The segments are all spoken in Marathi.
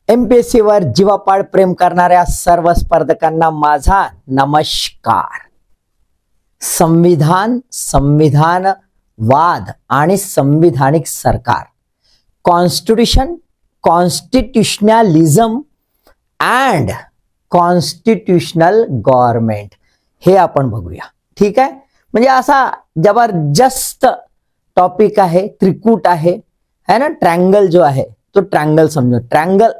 MPSC वर जीवापाड प्रेम करणाऱ्या सर्व स्पर्धकांना माझा नमस्कार। संविधान, संविधानवाद आणि संविधानिक सरकार, कॉन्स्टिट्यूशन, कॉन्स्टिट्यूशनलिझम अँड कॉन्स्टिट्यूशनल गव्हर्नमेंट हे आपण बघूया। ठीक आहे, म्हणजे असा जबरदस्त टॉपिक आहे, त्रिकूट आहे है ना। ट्रायंगल जो आहे तो ट्रायंगल समजो, ट्रायंगल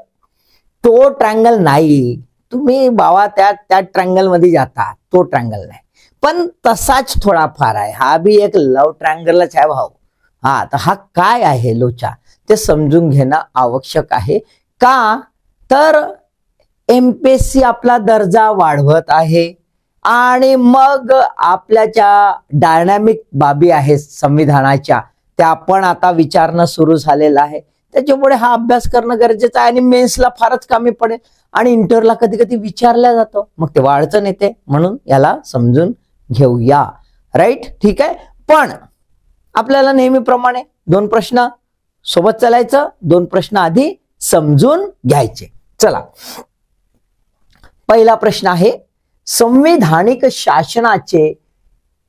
तो ट्रायंगल नाही, तुम्ही बाबा त्या ट्रायंगल मध्ये जाता, तो ट्रायंगल नाही, पण तसाच थोडाफार आहे। हा भी एक लव ट्रायंगलच आहे भाऊ। हा तर हा काय आहे लोचा ते समजून घेणं आवश्यक आहे का, तर MPSC आपला दर्जा वाढवत आहे आणि मग आपल्याच्या डायनामिक बाबी आहेत संविधानाच्या, त्या पण आता विचारणं सुरू झालेलं आहे। त्याच्यामुळे हा अभ्यास करणं गरजेचं आहे आणि मेन्सला फारच कामी पडेल आणि इंटरला कधी कधी विचारल्या जातं, मग ते अडचण येते, म्हणून याला समजून घेऊया। राईट, ठीक आहे। पण आपल्याला नेहमीप्रमाणे दोन प्रश्न सोबत चालायचं, दोन प्रश्न आधी समजून घ्यायचे। चला, पहिला प्रश्न आहे, संविधानिक शासनाचे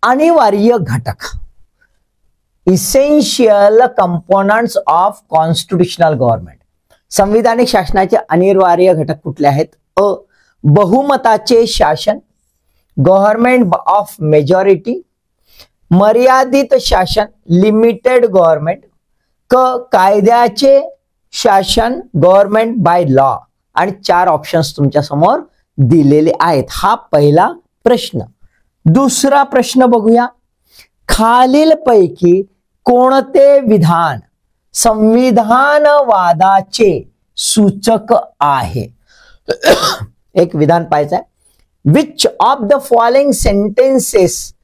अनिवार्य घटक, essential components of constitutional government. संविधानिक शासनाचे अनिवार्य घटक कुठले आहेत? अ, बहुमताचे शासन, गव्हर्नमेंट ऑफ मेजॉरिटी, मर्यादित शासन, लिमिटेड गव्हर्नमेंट, क, कायद्याचे शासन, गव्हर्नमेंट बाय लॉ, आणि चार ऑप्शन्स तुमच्या समोर दिलेले आहेत। हा पहिला प्रश्न। दुसरा प्रश्न बघूया, खालीलपैकी कोणते विधान संविधानवादाचे सूचक आहे? एक विधान पाहायचं आहे, which of the following sentences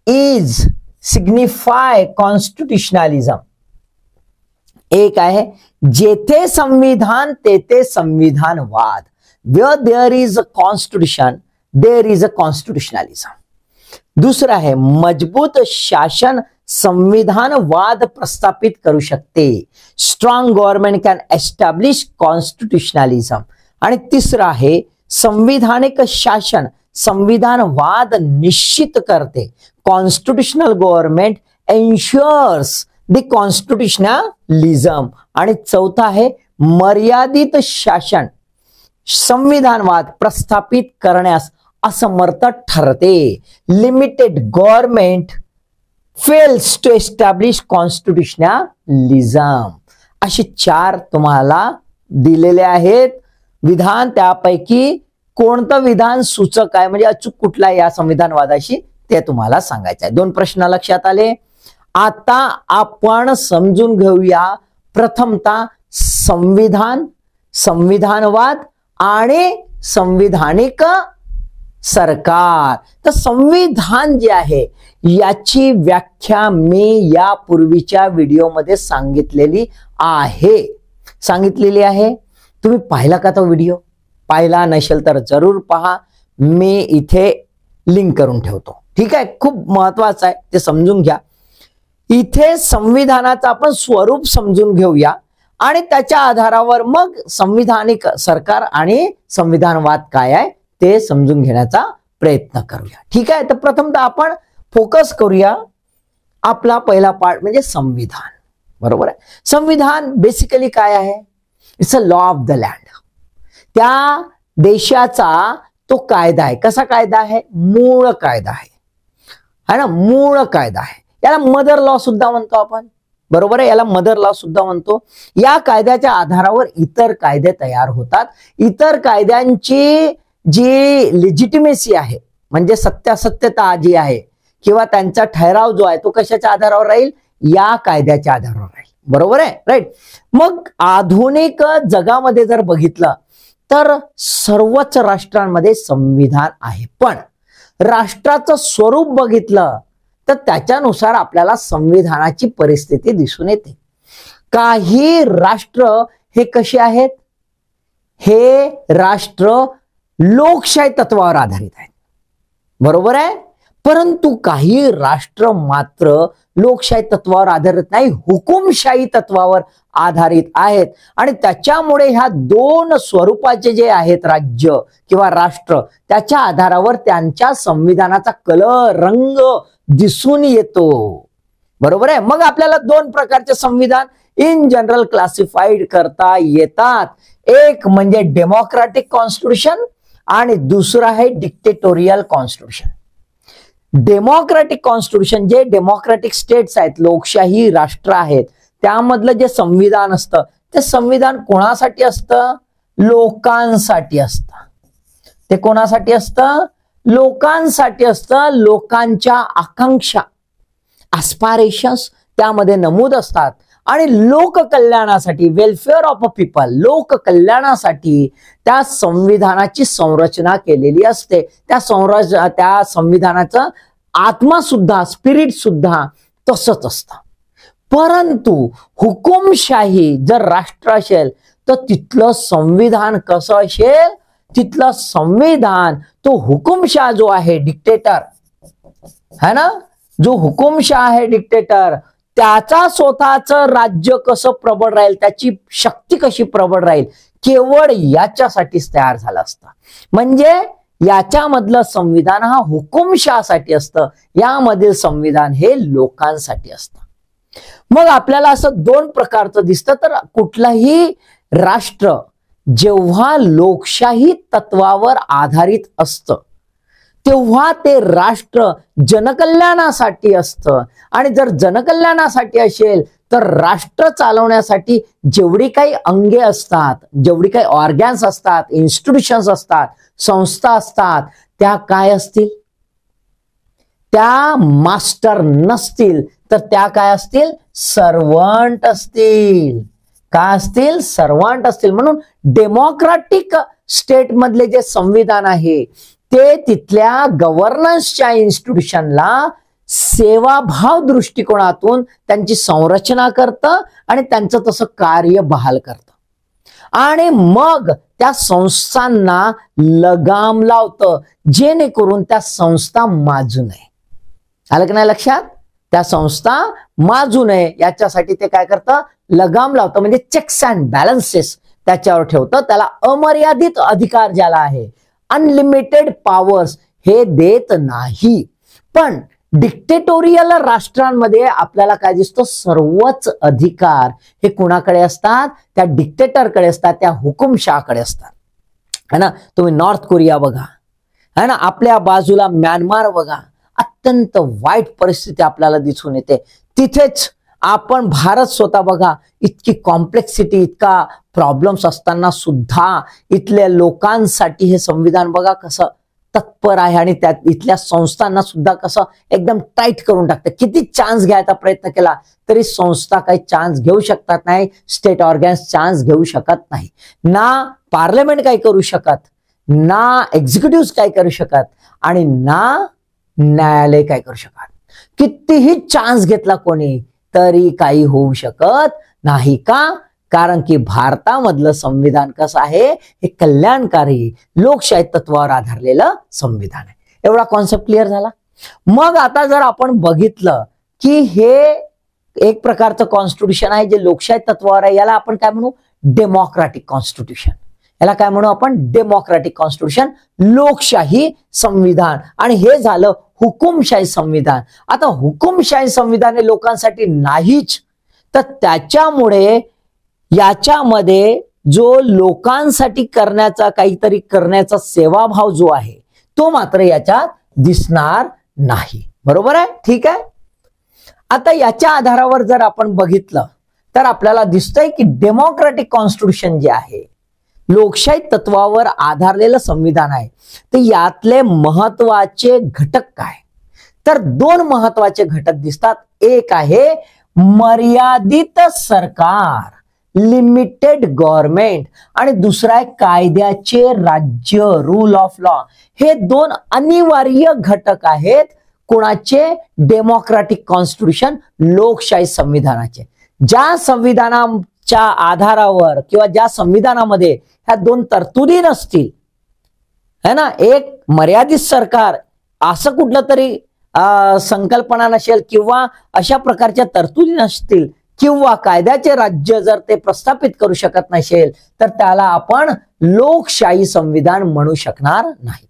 is signify constitutionalism. एक आहे, जेथे संविधान तेथे संविधानवाद, where there is a constitution there is a constitutionalism। दूसरा है, मजबूत शासन संविधानवाद प्रस्थापित करू शकते, स्ट्रॉंग गव्हर्नमेंट कॅन एस्टॅब्लिश कॉन्स्टिट्यूशनलिझम। आणि तिसरा आहे, संविधानिक शासन संविधानवाद निश्चित करते, कॉन्स्टिट्यूशनल गव्हर्नमेंट एन्श्योर्स द कॉन्स्टिट्यूशनलिझम। आणि चौथा आहे, मर्यादित शासन संविधानवाद प्रस्थापित करण्यास असमर्थ ठरते, limited government fails to establish constitutionalism. अशी चार तुम्हाला दिलेले आहेत विधान, त्यापैकी कोणतं विधान सूचक आहे, म्हणजे अचूक कुठला या संविधानवादाशी, ते तुम्हाला सांगायचं आहे। दोन प्रश्न लक्षात आले। आता आपण समजून घेऊया प्रथमतः संविधान, संविधानवाद आणि संविधानिक सरकार। तर संविधान जे आहे याची व्याख्या मी यापूर्वीच्या व्हिडिओमध्ये सांगितलेली आहे। तुम्ही पाहिला का तो व्हिडिओ? पाहिला नसेल तर जरूर पहा, मी इथे लिंक करून ठेवतो। ठीक आहे, खूप महत्वाचं आहे, ते समजून घ्या। इथे संविधानाचं आपण स्वरूप समजून घेऊया आणि त्याच्या आधारावर मग संविधानिक सरकार आणि संविधानवाद काय आहे ते समजून घेण्याचा प्रयत्न करूया। ठीक आहे, तर प्रथमतः आपण फोकस करूया, आपला पहिला पार्ट म्हणजे संविधान। बरोबर आहे, संविधान बेसिकली काय आहे? It's a law of the land. त्या देशाचा तो कायदा आहे। कसा कायदा आहे? मूळ कायदा आहे ना, मूळ कायदा आहे। याला मदर लॉ सुद्धा म्हणतो आपण, बरोबर आहे, याला मदर लॉ सुद्धा म्हणतो। या कायद्याच्या आधारावर इतर कायदे तयार होतात। इतर कायद्यांची जी लेजिटिमेसी आहे, म्हणजे सत्यासत्यता जी आहे किंवा त्यांचा ठराव जो आहे तो कशाच्या आधारावर राहील? या कायद्याच्या आधारावर राहील। बरोबर आहे, राईट। मग आधुनिक जगामध्ये जर बघितलं तर सर्वच राष्ट्रांमध्ये संविधान आहे, पण राष्ट्राचं स्वरूप बघितलं तर त्याच्यानुसार आपल्याला संविधानाची परिस्थिती दिसून येते। काही राष्ट्र हे कसे आहेत? हे राष्ट्र लोकशाही तत्वावर आधारित आहेत, बरोबर आहे, परंतु काही राष्ट्र मात्र लोकशाही तत्वावर आधारित नाही, हुकुमशाही तत्वावर आधारित आहेत. आणि त्याच्यामुळे ह्या दोन स्वरूपाचे जे आहेत राज्य किंवा राष्ट्र, त्याच्या आधारावर त्यांच्या संविधानाचा कलर, रंग दिसून येतो. बरोबर आहे. मग आपल्याला दोन प्रकारचे संविधान इन जनरल क्लासिफाईड करता येतात. एक म्हणजे डेमोक्रेटिक कॉन्स्टिट्यूशन आणि दुसरं आहे डिक्टेटोरियल कॉन्स्टिट्यूशन. डेमोक्रेटिक कॉन्स्टिट्यूशन जे डेमोक्रेटिक स्टेट्स आहेत, लोकशाही राष्ट्र आहेत, त्यामधलं जे संविधान असतं ते संविधान कोणासाठी असतं? लोकांसाठी असतं. ते कोणासाठी असतं? लोकांसाठी असतं. लोकांच्या आकांक्षा, ॲस्पायरेशन्स त्यामध्ये नमूद असतात आणि लोककल्याणासाठी, वेलफेअर ऑफ अ पीपल, लोककल्याणासाठी त्या संविधानाची संरचना केलेली असते. त्या संविधानाचं आत्मा सुद्धा, स्पिरिट सुद्धा तसंच असतं. परंतु हुकुमशाही जर राष्ट्र असेल तर तिथलं संविधान कसं असेल? तिथलं संविधान तो हुकुमशाह जो आहे, डिक्टेटर है ना, जो हुकुमशाह आहे डिक्टेटर, त्याचा स्वतःचं राज्य कसं प्रबळ राहील, त्याची शक्ती कशी प्रबळ राहील, केवळ याच्यासाठीच तयार झालं असतं. म्हणजे याच्यामधलं संविधान हा हुकुमशाहसाठी असतं, यामधील संविधान हे लोकांसाठी असतं. मग आपल्याला असं दोन प्रकारचं दिसतं. तर कुठलंही राष्ट्र जेव्हा लोकशाही तत्वावर आधारित असतं तेव्हा ते राष्ट्र जनकल्याणासाठी असतं. आणि जर जनकल्याणासाठी असेल तर राष्ट्र चालवण्यासाठी जेवढी काही अंगे असतात, जेवढी काही ऑर्गन्स असतात, इन्स्टिट्यूशन्स असतात, संस्था असतात, त्या काय असतील? त्या मास्टर नसतील, तर त्या काय असतील? सर्वंट असतील. काय असतील? सर्वंट असतील. म्हणून डेमोक्रेटिक स्टेट मधले जे संविधान आहे ते तिथल्या गव्हर्नन्सच्या इन्स्टिट्यूशनला सेवाभाव दृष्टिकोनातून त्यांची संरचना करतं आणि त्यांचं तसं कार्य बहाल करतं. आणि मग त्या संस्थांना लगाम लावतं जेणेकरून त्या संस्था माजू नये. आलं की नाही लक्षात? त्या संस्था माजू नये याच्यासाठी ते काय करतं? लगाम लावतं. म्हणजे चेक्स अँड बॅलन्सेस त्याच्यावर ठेवतं. त्याला अमर्यादित अधिकार ज्याला आहे, अनलिमिटेड पॉवर्स, हे देत नाही. पण डिक्टेटोरियल राष्ट्रांमध्ये आपल्याला काय दिसतं? सर्वच अधिकार हे कुणाकडे असतात? त्या डिक्टेटरकडे असतात, त्या हुकुमशाहकडे असतात. है ना. तुम्ही नॉर्थ कोरिया बघा, है ना, आपल्या बाजूला म्यानमार बघा, अत्यंत वाईट परिस्थिती आपल्याला दिसून येते. तिथेच आपण भारत स्वतः बघा, इतकी कॉम्प्लेक्सिटी, इतका प्रॉब्लेम्स असताना सुद्धा इथल्या लोकांसाठी हे संविधान बघा कसं तत्पर आहे आणि त्यात इथल्या संस्थांना सुद्धा कसं एकदम टाईट करून टाकतं. किती चान्स घ्यायचा प्रयत्न केला तरी संस्था काही चान्स घेऊ शकतात नाही, स्टेट ऑर्गन्स चान्स घेऊ शकत नाही, ना पार्लमेंट काही करू शकत, ना एक्झिक्युटिव्ह काय करू शकत आणि ना न्यायालय काय करू शकत. कितीही चान्स घेतला कोणी तरी काही होऊ शकत नाही. का? कारण की भारतामधलं संविधान कसं आहे? हे कल्याणकारी लोकशाही तत्वावर आधारलेलं संविधान आहे. एवढा कॉन्सेप्ट क्लिअर झाला. मग आता जर आपण बघितलं की हे एक प्रकारचं कॉन्स्टिट्यूशन आहे जे लोकशाही तत्वावर आहे, याला आपण काय म्हणू? Democratic constitution. याला काय म्हणू आपण? डेमोक्रेटिक कॉन्स्टिट्यूशन, लोकशाही संविधान. आणि हे झालं हुकुमशाही संविधान. आता हुकुमशाही संविधान हे लोकांसाठी नाहीच, तर त्याच्यामुळे याच्यामध्ये जो लोकांसाठी करण्याचा, काहीतरी करण्याचा सेवाभाव जो आहे तो मात्र याच्यात दिसणार नाही. बरोबर आहे? ठीक आहे. आता याच्या आधारावर जर आपण बघितलं तर आपल्याला दिसतंय की डेमोक्रेटिक कॉन्स्टिट्यूशन जे आहे, लोकशाही तत्वावर आधारलेलं संविधान आहे, तर यातले महत्वाचे घटक काय? तर दोन महत्वाचे घटक दिसतात. एक आहे मर्यादित सरकार, लिमिटेड गव्हर्नमेंट, आणि दुसरा आहे कायद्याचे राज्य, रूल ऑफ लॉ. हे दोन अनिवार्य घटक आहेत कोणाचे? डेमोक्रेटिक कॉन्स्टिट्यूशन, लोकशाही संविधानाचे. ज्या संविधानाच्या आधारावर किंवा ज्या संविधानामध्ये ह्या दोन तरतुदी नसतील, है ना, एक मर्यादित सरकार असं कुठलं तरी संकल्पना नसेल किंवा अशा प्रकारच्या तरतुदी नसतील किंवा कायद्याचे राज्य जर ते प्रस्थापित करू शकत नसेल तर त्याला आपण लोकशाही संविधान म्हणू शकणार नाही.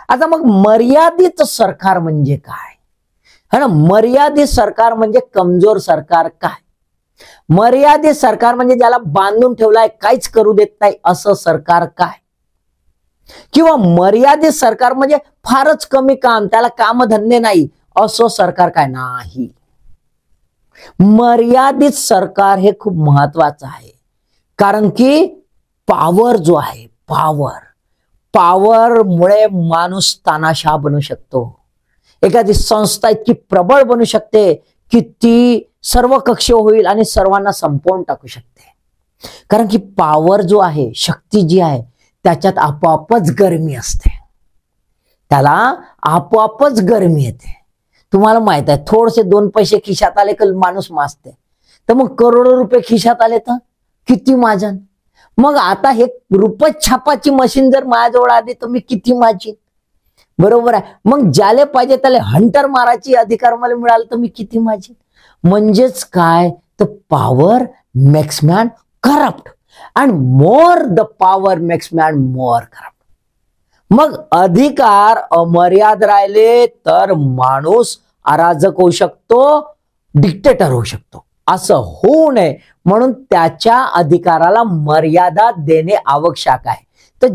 आता मग मर्यादित सरकार म्हणजे काय? है ना, मर्यादित सरकार म्हणजे कमजोर सरकार काय? मर्यादित सरकार म्हणजे ज्याला बांधून ठेवलाय, काहीच करू देत नाही असं सरकार काय? किंवा मर्यादित सरकार म्हणजे फारच कमी काम, त्याला कामधंदे नाही असं सरकार काय? नाही. मर्यादित सरकार हे खूप महत्वाचं आहे, कारण की पॉवर जो आहे, पॉवर मुळे माणूस तानाशाह बनू शकतो. एखादी संस्था इतकी प्रबळ बनू शकते की ती सर्व कक्ष होईल आणि सर्वांना संपवून टाकू शकते. कारण की पॉवर जो आहे, शक्ती जी आहे, त्याच्यात आपोआपच गरमी असते, त्याला आपोआपच गरमी येते. तुम्हाला माहित आहे, थोडेसे 2 पैसे खिशात आले की माणूस माजते, तर मग करोडो रुपये खिशात आले तर किती माजन? मग आता हे रुपये छापाची मशीन जर माझ्याजवळ आली तर मी किती माजीन? बरोबर आहे. मग ज्याले पाहिजे त्याला हंटर मारायची अधिकार मला मिळाला तर मी किती माझी? म्हणजेच काय, तर power makes man corrupt and more the power makes man more corrupt. मग अधिकार अमर्याद राहिले तर माणूस अराजक होऊ शकतो, डिक्टेटर होऊ शकतो. असं होऊ नये म्हणून त्याच्या अधिकाराला मर्यादा देणे आवश्यक आहे. तर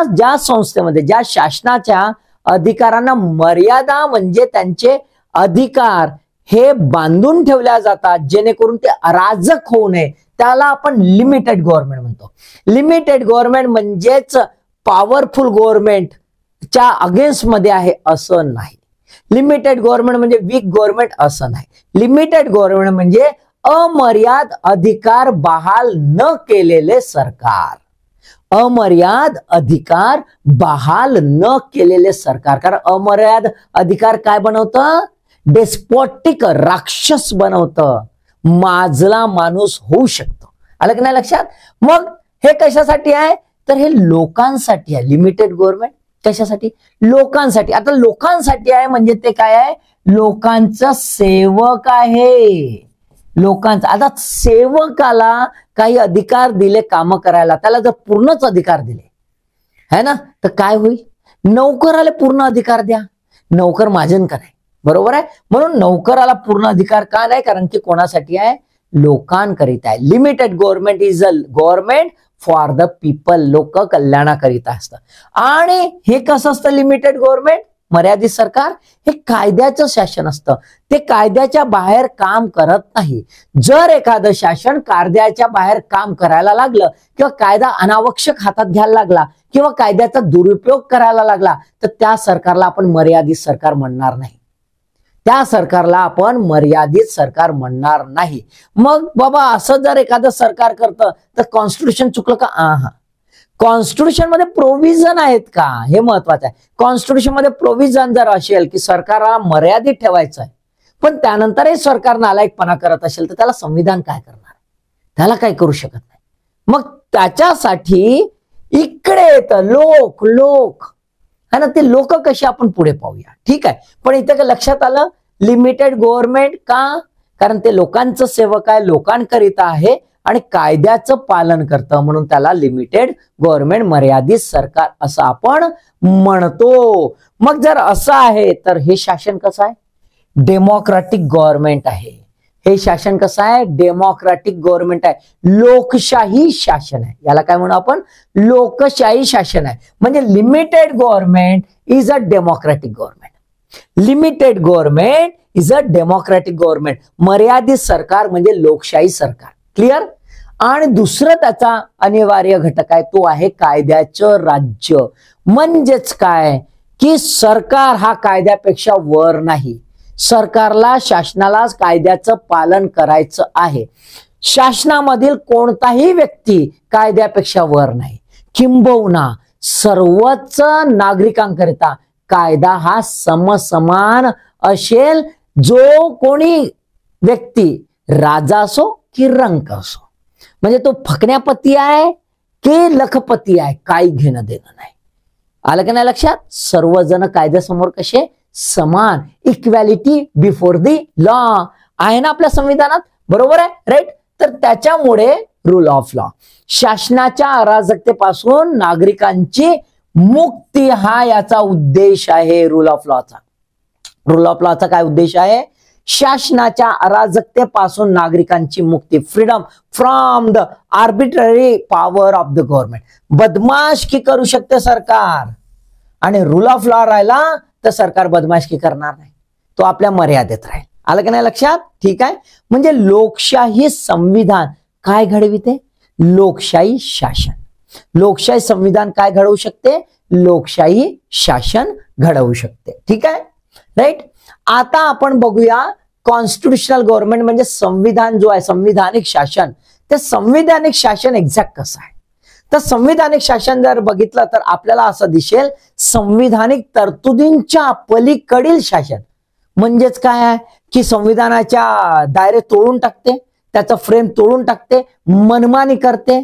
ज्या संस्थेमध्ये, ज्या शासनाच्या अधिकारांना मर्यादा म्हणजे त्यांचे अधिकार हे बांधून ठेवल्या जातात जेणेकरून ते अराजक होऊ नये, त्याला आपण लिमिटेड गव्हर्नमेंट म्हणतो. लिमिटेड गव्हर्नमेंट म्हणजेच पॉवरफुल गव्हर्नमेंटच्या अगेन्स्ट मध्ये आहे असं नाही. लिमिटेड गव्हर्नमेंट म्हणजे वीक गव्हर्नमेंट असं नाही. लिमिटेड गव्हर्नमेंट म्हणजे अमर्याद अधिकार बहाल न केलेले सरकार. अमर्याद अधिकार बहाल न केलेले सरकार. कारण अमर्याद अधिकार काय बनवतं? डेस्पोटिक, राक्षस बनवतं. माजला माणूस होऊ शकतो. आलं की नाही लक्षात? मग हे कशासाठी आहे? तर हे लोकांसाठी आहे. लिमिटेड गव्हर्नमेंट कशासाठी? लोकांसाठी. आता लोकांसाठी आहे म्हणजे ते काय आहे? लोकांचा सेवक आहे. लोकांचा. आता सेवकाला काही अधिकार दिले काम करायला, त्याला जर पूर्णच अधिकार दिले है ना, तर काय होईल? नोकराला पूर्ण अधिकार द्या, नोकर माझन का नाही? बरोबर आहे. म्हणून नोकराला पूर्ण अधिकार का नाही? कारण की कोणासाठी आहे? लोकांकरिता आहे. Limited government is a government for the people. लोक कल्याणाकरिता असतं. आणि हे कसं असतं? लिमिटेड गव्हर्नमेंट, मर्यादित सरकार हे कायद्याचं शासन असतं. ते कायद्याच्या बाहेर काम करत नाही. जर एखादं शासन कायद्याच्या बाहेर काम करायला लागलं किंवा कायदा अनावश्यक हातात घ्यायला लागला किंवा कायद्याचा दुरुपयोग करायला लागला तर त्या सरकारला आपण मर्यादित सरकार म्हणणार नाही. त्या सरकारला आपण मर्यादित सरकार म्हणणार नाही. मग बाबा असं जर एखादं सरकार करतं तर कॉन्स्टिट्यूशन चुकलं का? कॉन्स्टिट्यूशन मध्ये प्रोव्हिजन आहेत का? हे महत्वाचं आहे. कॉन्स्टिट्यूशन मध्ये प्रोव्हिजन जर असेल की सरकारला मर्यादित ठेवायचं आहे पण त्यानंतरही सरकार नालायकपणा करत असेल तर त्याला संविधान काय करणार? त्याला काय करू शकत नाही. मग त्याच्यासाठी इकडे येतं लोक है ना. ते लोक कसे आपण पुढे पाहूया. ठीक आहे. पण इथे का लक्षात आलं? लिमिटेड गव्हर्नमेंट का? कारण ते लोकांचं सेवक आहे, लोकांकरिता आहे आणि कायद्याचं पालन करतं म्हणून त्याला लिमिटेड गव्हर्नमेंट, मर्यादित सरकार असं आपण म्हणतो. मग जर असं आहे तर हे शासन कसं आहे? डेमोक्रॅटिक गव्हर्नमेंट आहे. हे शासन कसं आहे? डेमोक्रॅटिक गव्हर्नमेंट आहे. लोकशाही शासन आहे. याला काय म्हणू आपण? लोकशाही शासन आहे. म्हणजे limited government is a democratic government. Limited government is a democratic government. मर्यादित सरकार म्हणजे लोकशाही सरकार. क्लिअर? आणि दुसरं त्याचा अनिवार्य घटक आहे तो आहे कायद्याचं राज्य. म्हणजेच काय की सरकार हा कायद्यापेक्षा वर नाही. सरकारला, शासनाला कायद्याचं पालन करायचं आहे. शासनामधील कोणताही व्यक्ती कायद्यापेक्षा वर नाही. किंबहुना सर्वच नागरिकांकरिता कायदा हा समसमान असेल. जो कोणी व्यक्ती राजा असो की रंक असो, म्हणजे तो फकण्यापती आहे की लखपती आहे, काही घेणं देणं नाही. आलं की नाही लक्षात? सर्वजण कायद्यासमोर कसे समान, इक्वॅलिटी बिफोर दी लॉ आहे ना आपल्या संविधानात, बरोबर आहे, राईट. तर त्याच्यामुळे रूल ऑफ लॉ, शासनाच्या अराजकतेपासून नागरिकांची मुक्ती हा याचा उद्देश आहे रूल ऑफ लॉचा. रूल ऑफ लॉचा काय उद्देश आहे? शासनाच्या अराजकतेपासून नागरिकांची मुक्ती, freedom from the arbitrary power of the government. बदमाशकी करू शकते सरकार, आणि रूल ऑफ लॉ राहिला तर सरकार बदमाशकी करणार नाही, तो आपल्या मर्यादेत राहील. आलं की नाही लक्षात? ठीक आहे. म्हणजे लोकशाही संविधान काय घडविते? लोकशाही शासन. लोकशाही संविधान काय घडवू शकते? लोकशाही शासन घडवू शकते. ठीक आहे, राईट. आता आपण बघूया कॉन्स्टिट्युशनल गव्हर्नमेंट म्हणजे संविधान जो आहे, संविधानिक शासन. ते संविधानिक शासन एक्झॅक्ट कसं आहे? तर संविधानिक शासन जर बघितलं तर आपल्याला असं दिसेल, संविधानिक तरतुदींच्या पलीकडील शासन. म्हणजेच काय आहे की संविधानाच्या दायरे तोडून टाकते, त्याचा फ्रेम तोडून टाकते, मनमानी करते,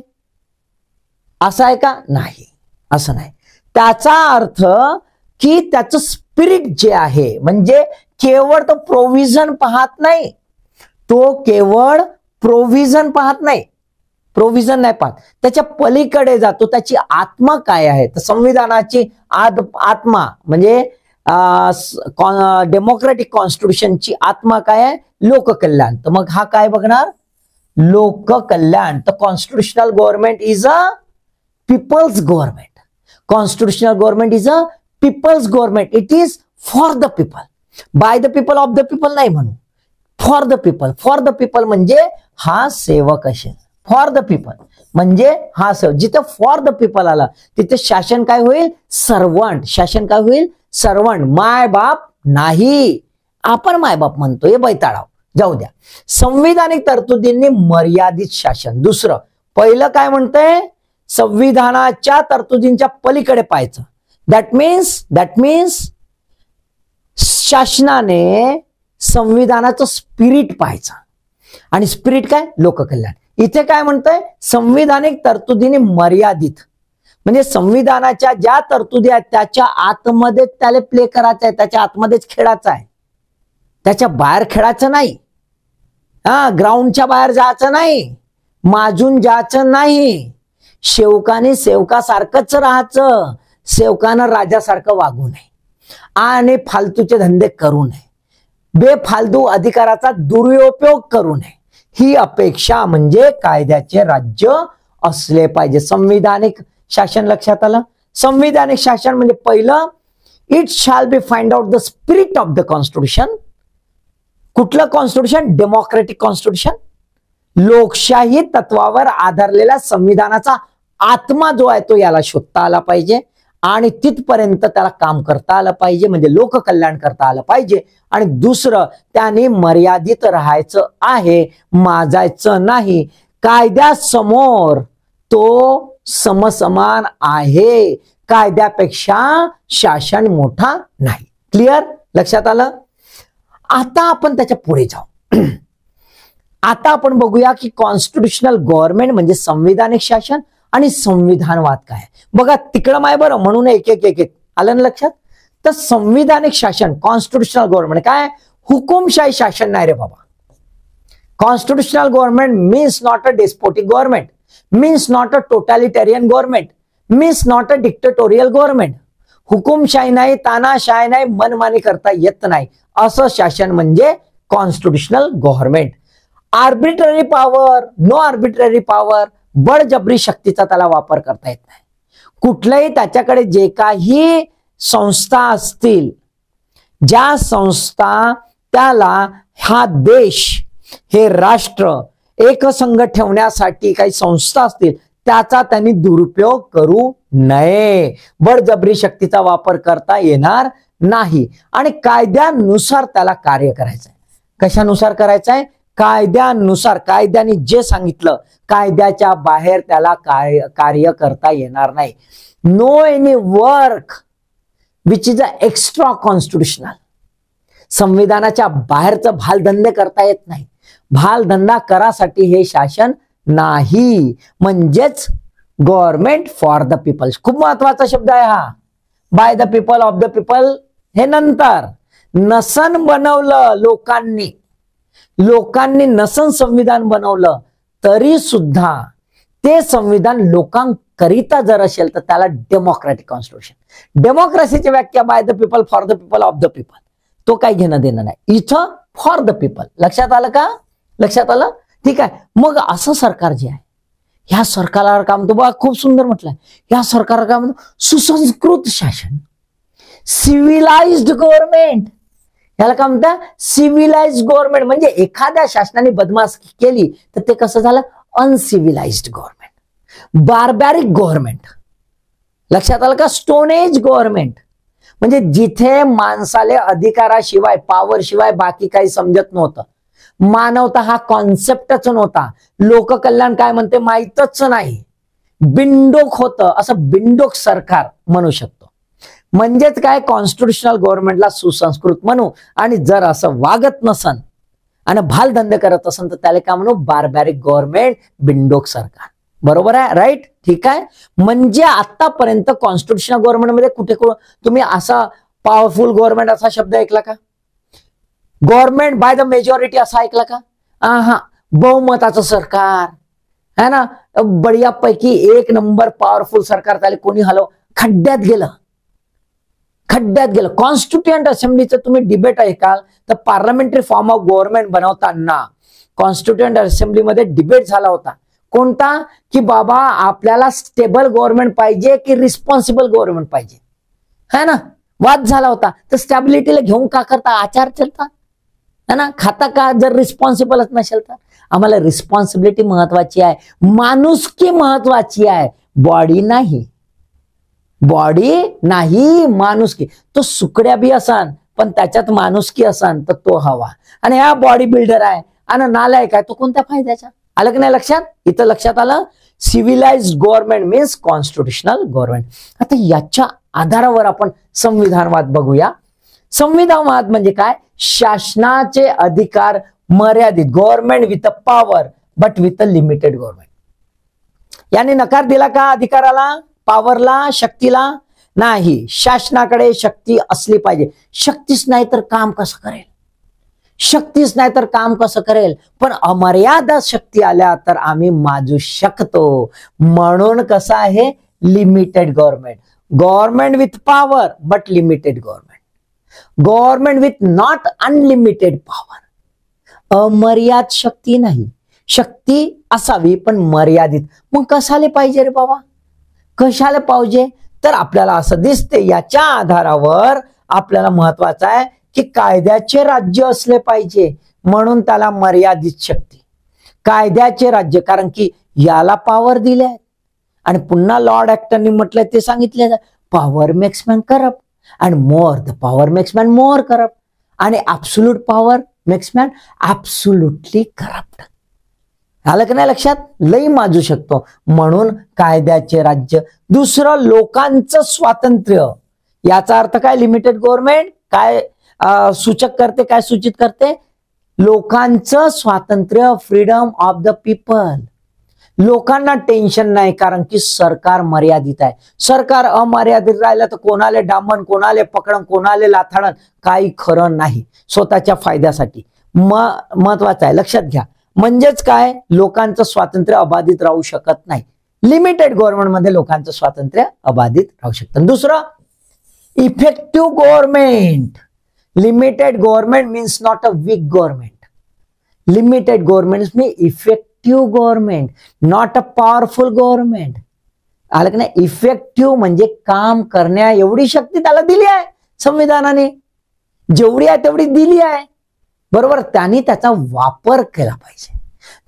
असं आहे का? नाही, असं नाही. त्याचा अर्थ की त्याचं स्पिरिट जे आहे, म्हणजे केवळ तो प्रोव्हिजन पाहत नाही, तो केवळ प्रोव्हिजन पाहत नाही, प्रोव्हिजन नाही पाहत, त्याच्या पलीकडे जातो. त्याची आत्मा काय आहे? तर संविधानाची आत्मा म्हणजे डेमोक्रेटिक कॉन्स्टिट्यूशनची आत्मा काय आहे? लोककल्याण. तर मग हा काय बघणार? लोककल्याण. तर constitutional government is a people's government. Constitutional government is a people's government. It is for the people, by the people, of the people नाही म्हणू, for the people. For the people म्हणजे हा सेवक असेल. फॉर द पीपल म्हणजे हा सेवक. जिथे फॉर द पीपल आला तिथे शासन काय होईल? सर्वंट. शासन काय होईल? सर्वंट. माय बाप नाही, आपण मायबाप म्हणतो, हे बैताळाव, जाऊ द्या. संविधानिक तरतुदींनी मर्यादित शासन. दुसरं, पहिलं काय म्हणतंय? संविधानाच्या तरतुदींच्या पलीकडे पाहायचं. दॅट मीन्स शासनाने संविधानाचं स्पिरिट पाहायचं. आणि स्पिरिट काय? लोककल्याण. इथे काय म्हणतंय? संविधानिक तरतुदींनी मर्यादित, म्हणजे संविधानाच्या ज्या तरतुदी आहेत त्याच्या आतमध्ये त्याला प्ले करायचं आहे, त्याच्या आतमध्येच खेळायचं आहे, त्याच्या बाहेर खेळायचं नाही. ग्राउंडच्या बाहेर जायचं नाही, माजून जायचं नाही. सेवकाने सेवकासारखंच राहायचं, सेवकानं राजासारखं वागू नये आणि फालतूचे धंदे करू नये, बेफालतू अधिकाराचा दुरुपयोग करू नये. ही अपेक्षा म्हणजे कायद्याचे राज्य असले पाहिजे. संविधानिक शासन लक्षात आलं? संविधानिक शासन म्हणजे पहिलं, it shall be find out the spirit of the constitution. कुठलं कॉन्स्टिट्यूशन? Democratic constitution. लोकशाही तत्वावर आधारलेला संविधानाचा आत्मा जो आहे तो याला शोधता आला पाहिजे आणि तिथपर्यंत त्याला काम करता आलं पाहिजे, म्हणजे लोककल्याण करता आलं पाहिजे. आणि दुसरं, त्याने मर्यादित राहायचं आहे, माजायचं नाही. कायद्यासमोर तो समसमान आहे, कायद्यापेक्षा शासन मोठा नाही. क्लिअर? लक्षात आलं? आता आपण त्याच्या पुढे जाऊ. आता आपण बघूया की कॉन्स्टिट्युशनल गव्हर्नमेंट म्हणजे संविधानिक शासन आणि संविधानवाद काय. बघा तिकडं माय बरं, म्हणून एक एक एक एक आलं ना लक्षात. तर संविधानिक शासन, कॉन्स्टिट्युशनल गव्हर्नमेंट काय? हुकुमशाही शासन नाही रे बाबा. Constitutional government means not a despotic government, means not a totalitarian government, means not a dictatorial government. हुकुमशाही नाही, तानाशाही नाही, मनमानी करता येत नाही असं शासन म्हणजे constitutional government. Arbitrary power, no arbitrary power, बळजबरी शक्तीचा त्याला वापर करता येत नाही. कुठल्याही त्याच्याकडे जे काही संस्था असतील, ज्या संस्था त्याला हा देश, हे राष्ट्र एकसंघ ठेवण्यासाठी काही संस्था असतील त्याचा त्यांनी दुरुपयोग करू नये. बळजबरी शक्तीचा वापर करता येणार नाही आणि कायद्यानुसार त्याला कार्य करायचंय. कशानुसार करायचंय? कायद्यानुसार. कायद्याने जे सांगितलं, कायद्याच्या बाहेर त्याला कार्य करता येणार नाही. No any work which is a extra constitutional. संविधानाच्या बाहेरचं भालधंदे करता येत नाही. भालधंदा करासाठी हे शासन नाही. म्हणजेच गव्हर्नमेंट फॉर द पीपल. खूप महत्वाचा शब्द आहे हा. Bye the people, of the people हे नंतर. नसन बनवलं लोकांनी नसन संविधान बनवलं तरी सुद्धा ते संविधान लोकांकरिता जर असेल तर त्याला डेमोक्रॅटिक कॉन्स्टिट्यूशन. डेमोक्रेसीची व्याख्या by the people for the people of the people, तो काही घेणं देणं नाही. इथं फॉर द पीपल. लक्षात आलं का? लक्षात आलं? ठीक आहे. मग असं सरकार जे आहे, ह्या सरकारला काय म्हणतो बघा, खूप सुंदर म्हटलंय, ह्या सरकारला काय म्हणतो? सुसंस्कृत शासन, सिव्हिलाइज्ड गव्हर्नमेंट. याला काय म्हणतात? Civilised government. म्हणजे एखाद्या शासनाने बदमाशी केली तर ते कसं झालं? Uncivilised government, barbaric government. लक्षात आलं का? Stone age government. म्हणजे जिथे माणसाले अधिकाराशिवाय, पॉवर शिवाय बाकी काही समजत नव्हतं, मानवता हा कॉन्सेप्टच नव्हता, लोककल्याण काय म्हणते माहीतच नाही, बिंडोक होतं, असं बिंडोक सरकार म्हणू शकतो. म्हणजेच काय, कॉन्स्टिट्युशनल गव्हर्नमेंटला सुसंस्कृत म्हणू. आणि जर असं वागत नसन आणि भालधंदे करत असन तर त्याला काय म्हणू? बार्बॅरिक गव्हर्नमेंट, बिंडोक सरकार. बरोबर आहे? राईट? ठीक आहे. म्हणजे आतापर्यंत कॉन्स्टिट्युशनल गव्हर्नमेंटमध्ये कुठे तुम्ही असा पॉवरफुल गव्हर्नमेंट असा शब्द ऐकला का? गव्हर्नमेंट बाय द मेजॉरिटी असा ऐकला का? हा, बहुमताचं सरकार है ना, बढियापैकी एक नंबर पॉवरफुल सरकार, त्याला कोणी हलव, खड्ड्यात गेलं. कॉन्स्टिट्युएंट असेंब्लीचं तुम्ही डिबेट ऐकाल तर पार्लमेंटरी फॉर्म ऑफ गव्हर्नमेंट बनवताना कॉन्स्टिट्युएंट असेंब्लीमध्ये डिबेट झाला होता. कोणता? की बाबा आपल्याला स्टेबल गव्हर्नमेंट पाहिजे की रिस्पॉन्सिबल गव्हर्नमेंट पाहिजे, है ना, वाद झाला होता. तर स्टॅबिलिटीला घेऊन का करता? आचार चलता है ना, खाता का? जर रिस्पॉन्सिबलच नसेल तर. आम्हाला रिस्पॉन्सिबिलिटी महत्वाची आहे, माणुसकी महत्वाची आहे, बॉडी नाही, माणुसकी. तो सुकड्या बी असन पण त्याच्यात माणुसकी असन तर तो हवा. आणि हा बॉडी बिल्डर आहे आणि नालायक आहे, तो कोणत्या फायद्याचा? आलं की नाही लक्षात? इथं लक्षात आलं? Civilised government means constitutional government. आता याच्या आधारावर आपण संविधानवाद बघूया. संविधानवाद म्हणजे काय? शासनाचे अधिकार मर्यादित, government with a power but with a limited government. याने नकार दिला का अधिकाराला, पॉवरला, शक्तीला? नाही. शासनाकडे शक्ती असली पाहिजे. शक्तीच नाही तर काम कसं करेल? पण अमर्यादित शक्ती आल्या तर आम्ही माजू शकतो. म्हणून कसं आहे? Limited government. Government with power but limited government. Government with not unlimited power. अमर्याद शक्ती नाही, शक्ती असावी पण मर्यादित. मग कशाला पाहिजे रे बाबा? कशाला पाहिजे? तर आपल्याला असं दिसते, याच्या आधारावर आपल्याला महत्वाचं आहे की कायद्याचे राज्य असले पाहिजे. म्हणून त्याला मर्यादित शक्ती, कायद्याचे राज्य. कारण की याला पॉवर दिले आणि पुन्हा लॉर्ड ऍक्टरनी म्हटलंय ते सांगितले, power makes man corrupt and more the power makes man more corrupt आणि absolute power makes man absolutely corrupt. आलं की नाही लक्षात? लई माजू शकतो. म्हणून कायद्याचे राज्य. दुसरं, लोकांचं स्वातंत्र्य. याचा अर्थ काय? लिमिटेड गव्हर्नमेंट काय सूचक करते, काय सूचित करते? लोकांचं स्वातंत्र्य, फ्रीडम ऑफ द पीपल. लोकांना टेन्शन नाही कारण की सरकार मर्यादित आहे. सरकार अमर्यादित राहिलं तर कोणाले डांबण, कोणाले पकडण, कोणाले लाथाडण, काही खरं नाही. स्वतःच्या फायद्यासाठी महत्वाचं आहे, लक्षात घ्या. म्हणजेच काय? लोकांचं स्वातंत्र्य अबाधित राहू शकत नाही. लिमिटेड गव्हर्नमेंट मध्ये लोकांचं स्वातंत्र्य अबाधित राहू शकतं. दुसरं, effective government. Limited government means not a week government. Limited government means effective government, not a powerful government. आलं की नाही? इफेक्टिव्ह म्हणजे काम करण्या एवढी शक्ती त्याला दिली आहे संविधानाने, जेवढी आहे तेवढी दिली आहे. बरोबर? त्याने त्याचा वापर केला पाहिजे.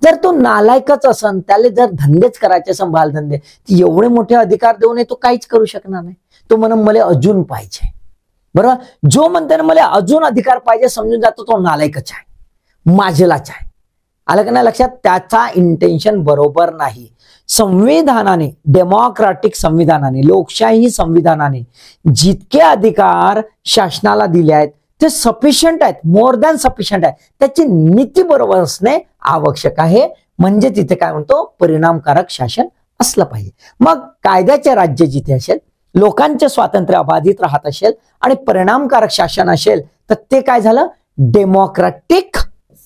जर तो नालायकच असन, त्याला जर धंदेच करायचे असन, बालधंदे, एवढे मोठे अधिकार देऊन तो काहीच करू शकणार नाही. तो म्हणून मला अजून पाहिजे. बरोबर? जो म्हणते ना मला अजून अधिकार पाहिजे, समजून जातो तो नालायकच आहे, माझलाच आहे. आलं की नाही लक्षात? त्याचा इंटेन्शन बरोबर नाही. संविधानाने, डेमोक्रॅटिक संविधानाने, लोकशाही संविधानाने जितके अधिकार शासनाला दिले आहेत ते सफिशियंट आहेत, मोर दॅन सफिशियंट आहे. त्याची नीती बरोबर असणे आवश्यक आहे. म्हणजे तिथे काय म्हणतो? परिणामकारक शासन असलं पाहिजे. मग कायद्याचे राज्य जिथे असेल, लोकांचे स्वातंत्र्य अबाधित राहत असेल आणि परिणामकारक शासन असेल तर ते काय झालं, डेमोक्रॅटिक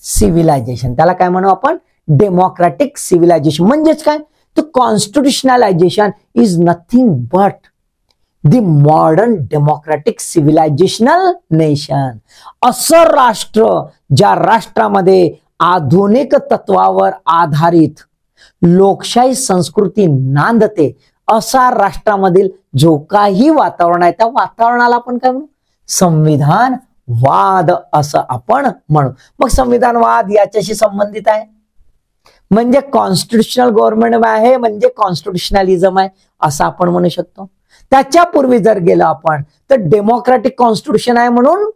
सिव्हिलायझेशन. त्याला काय म्हणू आपण, डेमोक्रॅटिक सिव्हिलायझेशन. म्हणजेच काय, तर constitutionalisation is nothing but the modern democratic civilisational nation. असं राष्ट्र ज्या राष्ट्रामध्ये आधुनिक तत्वावर आधारित लोकशाही संस्कृती नांदते, असा राष्ट्रामधील जो काही वातावरण आहे त्या वातावरणाला आपण काय म्हणू, संविधानवाद असं आपण म्हणू. मग संविधानवाद याच्याशी संबंधित आहे, म्हणजे कॉन्स्टिट्युशनल गव्हर्नमेंट आहे, म्हणजे कॉन्स्टिट्युशनलिझम आहे असं आपण म्हणू शकतो. त्याच्यापूर्वी जर गेलं आपण तर डेमोक्रॅटिक कॉन्स्टिट्यूशन आहे म्हणून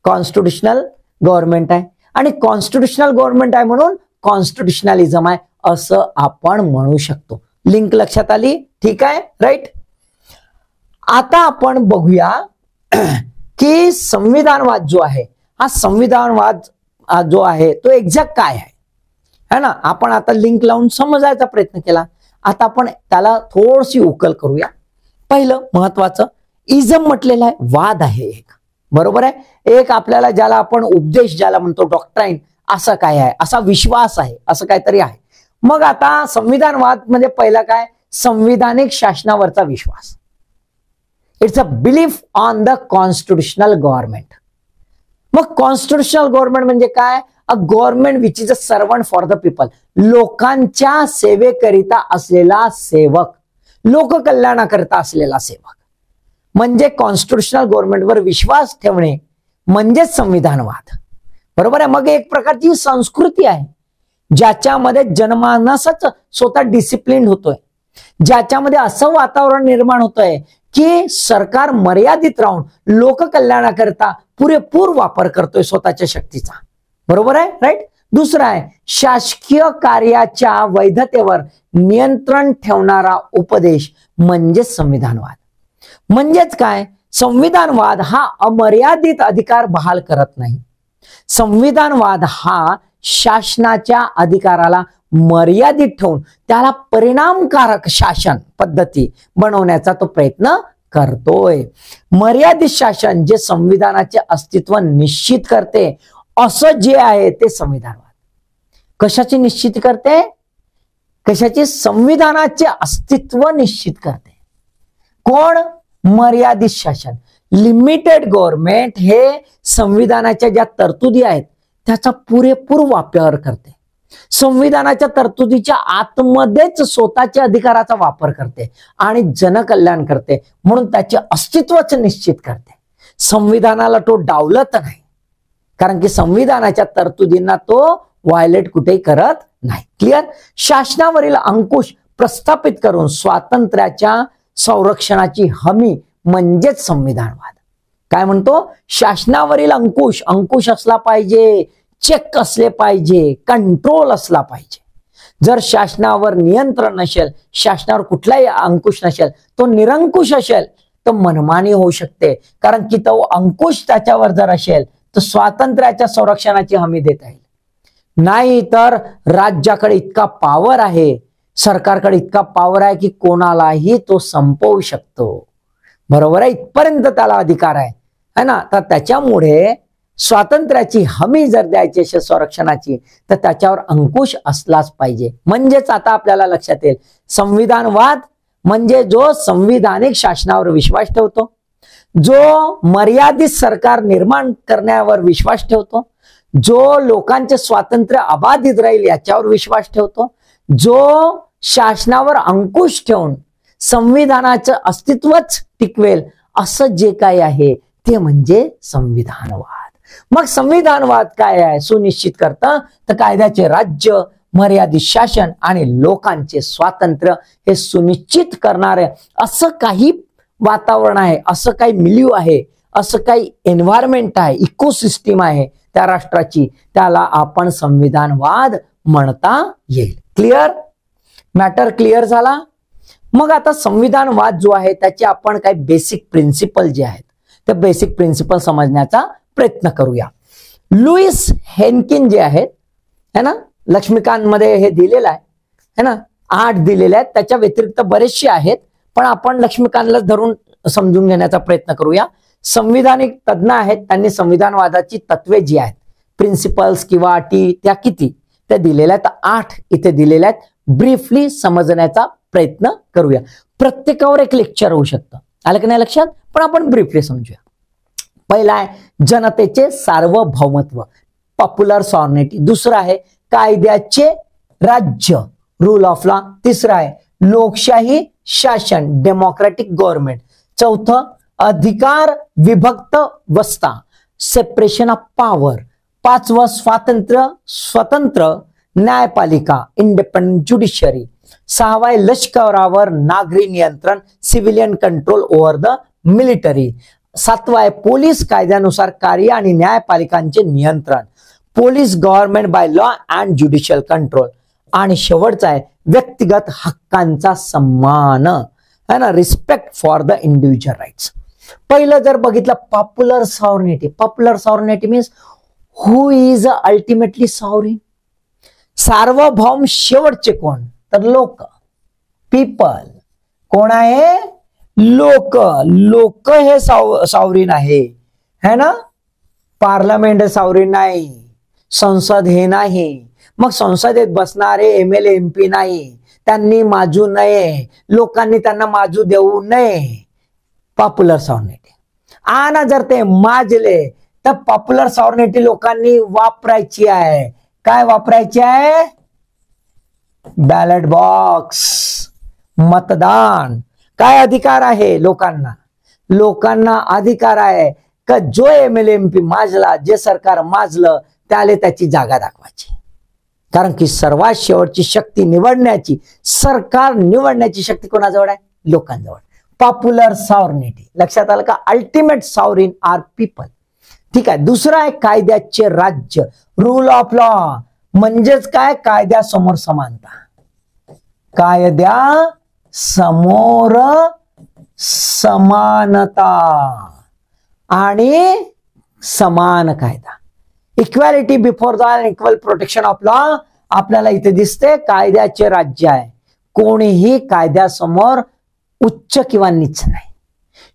कॉन्स्टिट्युशनल गव्हर्नमेंट आहे, आणि कॉन्स्टिट्युशनल गव्हर्नमेंट आहे म्हणून कॉन्स्टिट्युशनलिझम आहे असं आपण म्हणू शकतो. लिंक लक्षात आली, ठीक आहे, राईट. आता आपण बघूया की संविधानवाद जो आहे, हा संविधानवाद जो आहे तो एक्झॅक्ट काय आहे ना. आपण आता लिंक लावून समजायचा प्रयत्न केला. आता आपण त्याला थोडीशी उकल करूया. पहिलं महत्वाचं, इझम म्हटलेलं आहे, वाद आहे एक, बरोबर आहे. एक आपल्याला ज्याला आपण उपदेश ज्याला म्हणतो, डॉक्ट्राईन, असं काय आहे, असा विश्वास आहे, असं काहीतरी आहे. मग आता संविधानवाद म्हणजे पहिला काय, संविधानिक शासनावरचा विश्वास. It's a belief on the constitutional government. मग कॉन्स्टिट्युशनल गव्हर्नमेंट म्हणजे काय, a government which is a servant for the people. लोकांच्या सेवेकरिता असलेला सेवक, लोककल्याणाकरिता असलेला सेवक, म्हणजे कॉन्स्टिट्युशनल गव्हर्नमेंटवर विश्वास ठेवणे म्हणजेच संविधानवाद, बरोबर आहे. मग एक प्रकारची संस्कृती आहे ज्याच्यामध्ये जनमानसच स्वतः डिसिप्लिन होतोय, ज्याच्यामध्ये असं वातावरण निर्माण होतंय की सरकार मर्यादित राहून लोककल्याणाकरिता पुरेपूर वापर करतोय स्वतःच्या शक्तीचा, बरोबर आहे, राईट. दुसरा आहे शासकीय कार्याच्या वैधतेवर नियंत्रण ठेवणारा उपदेश म्हणजेच संविधानवाद. म्हणजेच काय, संविधानवाद हा अमर्यादित अधिकार बहाल करत नाही. संविधानवाद हा शासनाच्या अधिकाराला मर्यादित ठेवून त्याला परिणामकारक शासन पद्धती बनवण्याचा तो प्रयत्न करतोय. मर्यादित शासन जे संविधानाचे अस्तित्व निश्चित करते, असं जे आहे ते संविधानवाद. कशाची निश्चित करते, कशाची, संविधानाचे अस्तित्व निश्चित करते. कोण, मर्यादित शासन, लिमिटेड गव्हर्नमेंट हे संविधानाच्या ज्या तरतुदी आहेत त्याचा पुरेपूर वापर करते. संविधानाच्या तरतुदीच्या आतमध्येच स्वतःच्या अधिकाराचा वापर करते आणि जनकल्याण करते, म्हणून त्याचे अस्तित्वच निश्चित करते. संविधानाला तो डावलत नाही, कारण की संविधानाच्या तरतुदींना तो व्हायलेट कुठेही करत नाही. क्लिअर. शासनावरील अंकुश प्रस्थापित करून स्वातंत्र्याच्या संरक्षणाची हमी म्हणजेच संविधानवाद. काय म्हणतो, शासनावरील अंकुश, अंकुश असला पाहिजे, चेक असले पाहिजे, कंट्रोल असला पाहिजे. जर शासनावर नियंत्रण नसेल, शासनावर कुठलाही अंकुश नसेल, तो निरंकुश असेल तर मनमानी होऊ शकते. कारण की तो अंकुश त्याच्यावर जर असेल तर स्वातंत्र्याच्या संरक्षणाची हमी देता येईल. नाही तर राज्याकडे इतका पॉवर आहे, सरकारकडे इतका पॉवर आहे की कोणालाही तो संपवू शकतो, बरोबर आहे, इथपर्यंत त्याला अधिकार आहे ना. तर त्याच्यामुळे स्वातंत्र्याची हमी जर द्यायची असेल संरक्षणाची, तर त्याच्यावर अंकुश असलाच पाहिजे. म्हणजेच आता आपल्याला लक्षात येईल, संविधानवाद म्हणजे जो संविधानिक शासनावर विश्वास ठेवतो, जो मर्यादित सरकार निर्माण करण्यावर विश्वास ठेवतो, जो लोकांचे स्वातंत्र्य अबाधित राहील याच्यावर विश्वास ठेवतो, जो शासनावर अंकुश ठेवून संविधानाचं अस्तित्वच टिकवेल, असं जे काही आहे ते म्हणजे संविधानवाद. मग संविधानवाद काय आहे, सुनिश्चित करतं तर कायद्याचे राज्य, मर्यादित शासन आणि लोकांचे स्वातंत्र्य हे सुनिश्चित करणारे असं काही वातावरण आहे, असं काही मिलियू आहे, असं काही एन्व्हायरमेंट आहे, इकोसिस्टीम आहे त्या राष्ट्राची, त्याला आपण संविधानवाद म्हणता येईल. क्लिअर, मॅटर क्लिअर झाला. मग आता संविधानवाद जो आहे त्याचे आपण काही बेसिक प्रिन्सिपल जे आहेत ते बेसिक प्रिन्सिपल समजण्याचा प्रयत्न करूया. लुईस हेनकिन जे आहेत है ना, लक्ष्मीकांत मध्ये हे दिलेलं आहे ना, 8 दिलेले आहेत, त्याच्या व्यतिरिक्त बरेचसे आहेत, पण आपण लक्ष्मीकांतला धरून समजून घेण्याचा प्रयत्न करूया. संविधानिक तज्ञ आहेत, त्यांनी संविधानवादाची तत्वे जी आहेत, प्रिन्सिपल्स किंवा अटी, त्या किती त्या दिलेल्या आहेत, 8 इथे दिलेल्या आहेत. ब्रीफली समजण्याचा प्रयत्न करूया. प्रत्येकावर एक लेक्चर होऊ शकतं, आलं की नाही लक्षात, पण आपण ब्रीफली समजूया. पहिला आहे जनतेचे सार्वभौमत्व, पॉप्युलर सॉव्हर्निटी. दुसरं आहे कायद्याचे राज्य, रूल ऑफ लॉ. तिसरं आहे लोकशाही शासन, डेमोक्रेटिक गव्हर्नमेंट. चौथं अधिकार विभक्त व्यवस्था, सेपरेशन ऑफ पॉवर. पाचवं स्वतंत्र न्यायपालिका, इंडिपेंडंट ज्युडिशरी. सहावा आहे लष्करावर नागरी नियंत्रण, civilian control over the military. सातवा आहे पोलीस कायद्यानुसार कार्य आणि न्यायपालिकांचे नियंत्रण, police government by law and judicial control. आणि शेवटचा आहे व्यक्तिगत हक्कांचा सन्मान, है ना, respect for the individual rights. पहिलं जर बघितलं popular sovereignty. Popular sovereignty means who is ultimately sovereign. सार्वभौम शेवटचे कोण, तर लोक, पीपल. कोण आहे, लोक. लोक हे सॉव्हरीन आहे, है ना. पार्लमेंट सॉव्हरीन नाही, संसद हे नाही. मग संसदेत बसणारे MLA MP नाही, त्यांनी माजू नये, लोकांनी त्यांना माजू देऊ नये. पॉप्युलर सॉव्हर्निटी. आणि जर ते माजले तर पॉप्युलर सॉव्हर्निटी लोकांनी वापरायची आहे. काय वापरायची आहे, बॅलेट बॉक्स, मतदान. काय अधिकार आहे लोकांना, लोकांना अधिकार आहे का जो MLA MP माजला, जे सरकार माजलं त्याला त्याची जागा दाखवायची. कारण की सर्वात शेवटची शक्ती निवडण्याची, सरकार निवडण्याची शक्ती कोणाजवळ आहे, लोकांजवळ. पॉप्युलर सॉव्हर्निटी. लक्षात आलं का, अल्टिमेट सॉव्हरीन आर पीपल. ठीक आहे. दुसरं आहे कायद्याचे राज्य, रूल ऑफ लॉ. म्हणजेच काय, कायद्यासमोर समानता, कायद्या समोर समानता आणि समान कायदा. Equality before the equal protection of law. आपल्याला इथे दिसते कायद्याचे राज्य आहे, कोणीही कायद्यासमोर उच्च किंवा नीच नाही.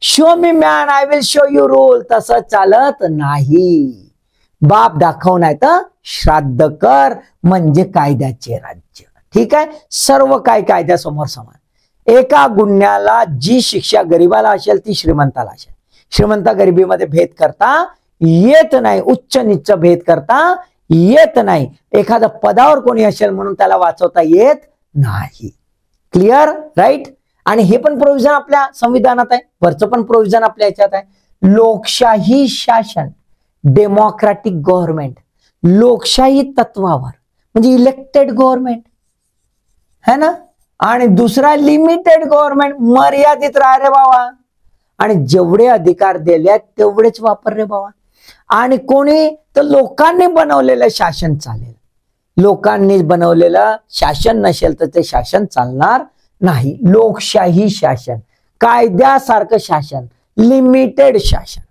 Show me man I will show you rule, तसं चालत नाही. बाप दाखव नाही तर श्राद्ध कर, म्हणजे कायद्याचे राज्य. ठीक आहे. सर्व काय कायद्यासमोर समान. एका गुन्ह्याला जी शिक्षा गरिबाला असेल ती श्रीमंताला असेल. श्रीमंत गरिबीमध्ये भेद करता येत नाही, उच्च नीच भेद करता येत नाही. एखाद्या पदावर कोणी असेल म्हणून त्याला वाचवता येत नाही. Clear, right. आणि हे पण प्रोव्हिजन आपल्या संविधानात आहे, वरचं पण प्रोव्हिजन आपल्या याच्यात आहे. लोकशाही शासन, डेमोक्रॅटिक गव्हर्नमेंट. लोकशाही तत्वावर म्हणजे इलेक्टेड गव्हर्नमेंट, है ना. आणि दुसरा लिमिटेड गव्हर्नमेंट, मर्यादित राहा रे बाबा. आणि जेवढे अधिकार दिले तेवढेच वापर रे बाबा. आणि कोणी तर लोकांनी बनवलेलं शासन चालेल. लोकांनी बनवलेलं शासन नसेल तर ते शासन चालणार नाही. लोकशाही शासन, कायद्यासारखं शासन, लिमिटेड शासन.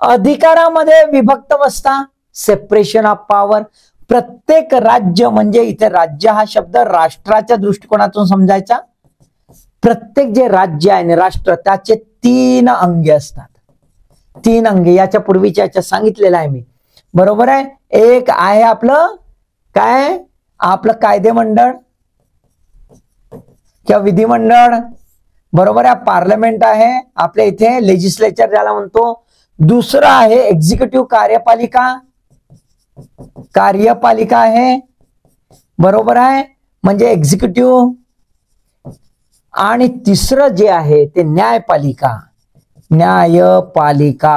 अधिकारामध्ये विभक्त अवस्था, सेपरेशन ऑफ पॉवर. प्रत्येक राज्य म्हणजे इथे राज्य हा शब्द राष्ट्राच्या दृष्टिकोनातून समजायचा. प्रत्येक जे राज्य आहे आणि राष्ट्र त्याचे 3 अंगे असतात. 3 अंगे याच्या पूर्वीच्या याच्यात सांगितलेलं आहे मी, बरोबर आहे. एक आहे आपलं काय, आपलं कायदेमंडळ किंवा विधिमंडळ, बरोबर आहे. पार्लमेंट आहे आपल्या इथे, लेजिस्लेचर ज्याला म्हणतो. दुसरं आहे एक्झिक्युटिव्ह, कार्यपालिका आहे, बरोबर आहे, म्हणजे एक्झिक्युटिव्ह. आणि तिसरं जे आहे ते न्यायपालिका,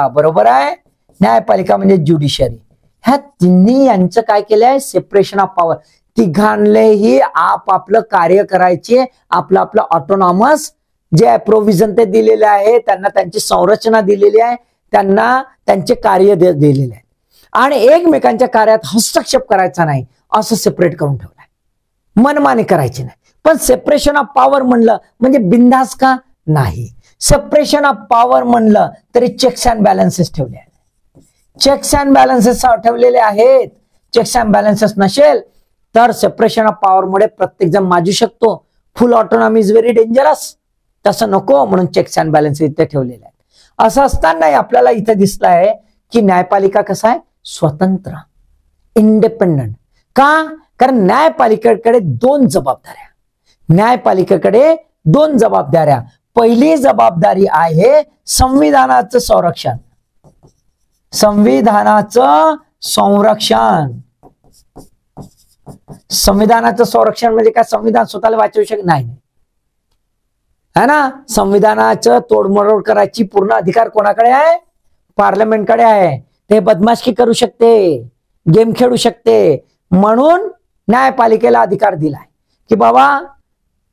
बरोबर आहे. न्यायपालिका म्हणजे ज्युडिशरी. ह्या तिन्ही यांचं काय केलंय, सेपरेशन ऑफ पॉवर. तिघांलेही आपलं कार्य करायचे, आपलं ऑटोनॉमस जे प्रोव्हिजन ते दिलेले आहे, त्यांना त्यांची संरचना दिलेली आहे, त्यांना त्यांचे कार्य दिलेले आहे. आणि एकमेकांच्या कार्यात हस्तक्षेप करायचा नाही असं सेपरेट करून ठेवलंय. मनमानी करायची नाही. पण सेपरेशन ऑफ पॉवर म्हणलं म्हणजे बिनधास्त का नाही. सेपरेशन ऑफ पॉवर म्हणलं तरी चेक्स अँड बॅलन्सेस ठेवले आहेत. चेक्स अँड बॅलन्सेस ठेवलेले आहेत. चेक्स अँड बॅलन्सेस नसेल तर सेपरेशन ऑफ पॉवर मुळे प्रत्येक जण माजू शकतो. फुल ऑटोनॉमी इज व्हेरी डेंजरस. तसं नको म्हणून चेक्स अँड बॅलन्सेस इथे ठेवलेले आहेत. असं असतानाही आपल्याला इथे दिसलं आहे की न्यायपालिका कसं आहे, स्वतंत्र, इंडिपेंडंट. का? कारण न्यायपालिकेकडे दोन जबाबदाऱ्या, न्यायपालिकेकडे दोन जबाबदाऱ्या. पहिली जबाबदारी आहे संविधानाचं संरक्षण, संविधानाचं संरक्षण. संविधानाचं संरक्षण म्हणजे काय, संविधान स्वतःला वाचवू शकत नाही, है ना. संविधानाचं तोडमोड करायची पूर्ण अधिकार कोणाकडे आहे, पार्लमेंटकडे आहे. ते बदमाशी करू शकते, गेम खेळू शकते. म्हणून न्यायपालिकेला अधिकार दिलाय की बाबा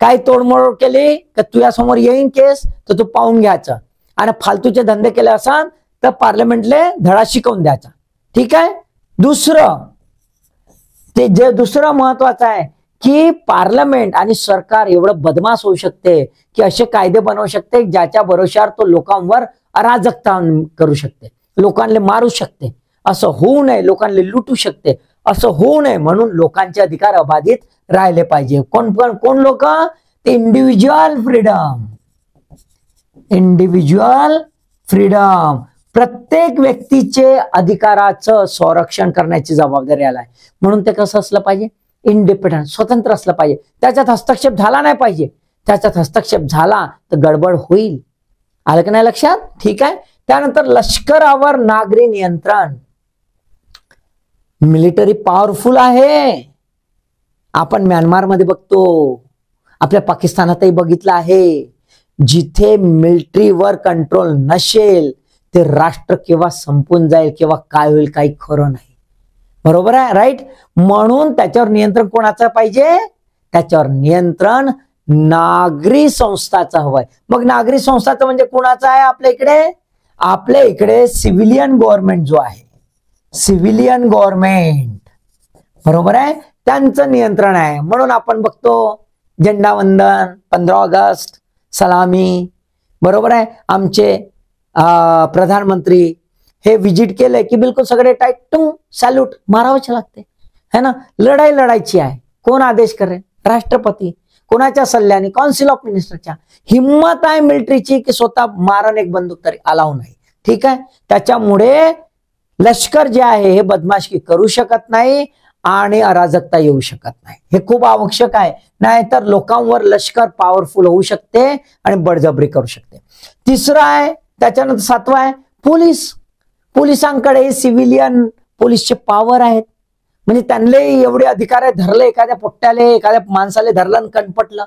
काय तोडमोड केली तर तुझ्यासमोर येईन केस, तर तू पाहून घ्यायचं. आणि फालतूचे धंदे केले असाल तर पार्लमेंटले धडा शिकवून द्यायचा. ठीक आहे. दुसरं, ते जे दुसरं महत्वाचं आहे की पार्लमेंट आणि सरकार एवढं बदमाश होऊ शकते की असे कायदे बनवू शकते ज्याच्या भरोश्यावर तो लोकांवर अराजकता करू शकते, लोकांना मारू शकते. असं होऊ नये, लोकांना लुटू शकते, असं होऊ नये. म्हणून लोकांचे अधिकार अबाधित राहिले पाहिजे. कोण लोक? ते इंडिव्हिज्युअल फ्रीडम, इंडिव्हिज्युअल फ्रीडम. प्रत्येक व्यक्तीचे अधिकाराचं संरक्षण करण्याची जबाबदारी आलाय. म्हणून ते कसं असलं पाहिजे, इंडिपेंडंट, स्वतंत्र असलं पाहिजे. त्याच्यात हस्तक्षेप झाला नाही पाहिजे. त्याच्यात हस्तक्षेप झाला तर गडबड होईल. आलं की नाही लक्षात? ठीक आहे. त्यानंतर लष्करावर नागरी नियंत्रण, मिलिटरी पॉवरफुल आहे. आपण म्यानमारमध्ये बघतो, आपल्या पाकिस्तानातही बघितलं आहे. जिथे मिलिटरीवर कंट्रोल नसेल ते राष्ट्र केव्हा संपून जाईल, केव्हा काय होईल काही खरं नाही. बरोबर आहे, राईट. म्हणून त्याच्यावर नियंत्रण कोणाचं पाहिजे, त्याच्यावर नियंत्रण नागरी संस्थाचं हवंय. मग नागरी संस्थाचं म्हणजे कोणाचं आहे आपल्या इकडे? आपल्या इकडे सिव्हिलियन गव्हर्नमेंट जो आहे, सिव्हिलियन गव्हर्नमेंट, बरोबर आहे, त्यांचं नियंत्रण आहे. म्हणून आपण बघतो झेंडावंदन, 15 ऑगस्ट, सलामी, बरोबर आहे. आमचे प्रधानमंत्री हे विजिट केले की बिलकुल सगळे टाईट टू सॅल्यूट मारावंच लागते, है ना. लढाई लढायची आहे, कोण आदेश करेल? राष्ट्रपती. कोणाच्या सल्ल्याने? काउन्सिल ऑफ मिनिस्टरच्या. हिम्मत आहे मिलिटरीची की स्वतः मारण एक बंदूक तरी अलाव नाही. ठीक आहे. त्याच्यामुळे लष्कर जे आहे हे बदमाशी करू शकत नाही आणि अराजकता येऊ शकत नाही. हे खूप आवश्यक आहे, नाहीतर लोकांवर लष्कर पॉवरफुल होऊ शकते आणि बळजबरी करू शकते. तिसरं आहे, त्याच्यानंतर 7वं आहे पोलीस. पोलिसांकडे सिव्हिलियन पोलीसचे पॉवर आहेत. म्हणजे त्यांना एवढे अधिकार आहे. धरले एखाद्या पोट्ट्याले, एखाद्या माणसाला धरलं कणपटलं,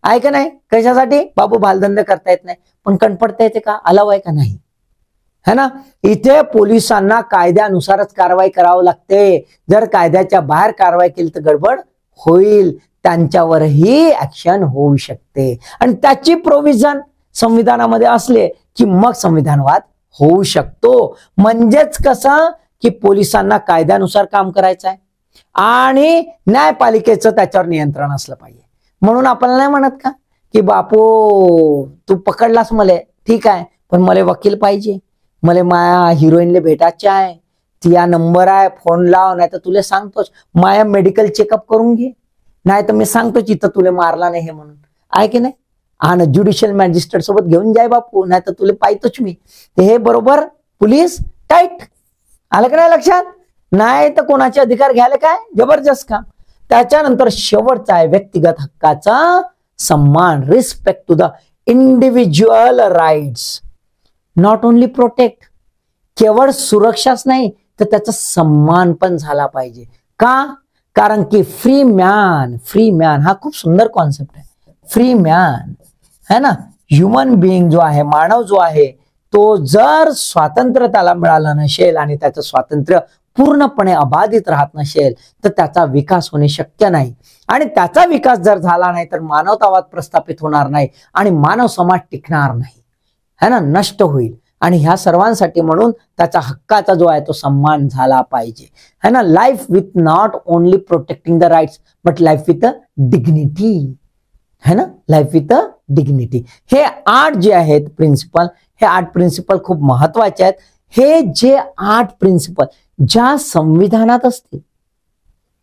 आहे का नाही? कशासाठी? बाबू भालधंदे करता येत नाही, पण कणपटता येते का? अलाव आहे का? नाही, है ना. इथे पोलिसांना कायद्यानुसारच कारवाई करावी लागते. जर कायद्याच्या बाहेर कारवाई केली तर गडबड होईल, त्यांच्यावरही ऍक्शन होऊ शकते. आणि त्याची प्रोव्हिजन संविधानामध्ये असले की मग संविधानवाद होऊ शकतो. म्हणजेच कसं की पोलिसांना कायद्यानुसार काम करायचं आहे आणि न्यायपालिकेचं त्याच्यावर नियंत्रण असलं पाहिजे. म्हणून आपल्याला नाही म्हणत का की बापू तू पकडलास मले, ठीक आहे, पण मला वकील पाहिजे, मला माया हिरोईनले भेटायचे आहे, तिया नंबर आहे, फोन लाव, नाही तर तुला सांगतोच माया मेडिकल चेकअप करून घे, नाही तर मी सांगतोच इथं तुला मारला नाही हे म्हणून, आहे की नाही. आणि ज्युडिशियल मॅजिस्ट्रेट सोबत घेऊन जाय बापू, नाही तर तुला पाहतोच मी. हे बरोबर पोलीस टाईट. आलं का नाही लक्षात? नाही तर कोणाचे अधिकार घ्यायला काय जबरदस्त काम. त्याच्यानंतर शेवटचा आहे व्यक्तिगत हक्काचा सन्मान, respect to the individual rights. Not only protect, केवळ सुरक्षाच नाही तर त्याचा सन्मान पण झाला पाहिजे. का? कारण की फ्री मॅन हा खूप सुंदर कॉन्सेप्ट आहे. फ्री मॅन है ना, ह्युमन बिईंग जो आहे, मानव जो आहे, तो जर स्वातंत्र्य त्याला मिळालं नसेल आणि त्याचं स्वातंत्र्य पूर्णपणे अबाधित राहत नसेल तर त्याचा विकास होणे शक्य नाही. आणि त्याचा विकास जर झाला नाही तर मानवतावाद प्रस्थापित होणार नाही आणि मानव समाज टिकणार नाही, है ना, नष्ट होईल. आणि ह्या सर्वांसाठी म्हणून त्याचा हक्काचा जो आहे तो सन्मान झाला पाहिजे, है ना. Life with not only protecting the rights but life with dignity, है ना, लाईफ विथ डिग्निटी. हे 8 जे आहेत प्रिन्सिपल, हे 8 प्रिन्सिपल खूप महत्वाचे आहेत. हे जे 8 प्रिन्सिपल ज्या संविधानात असतील,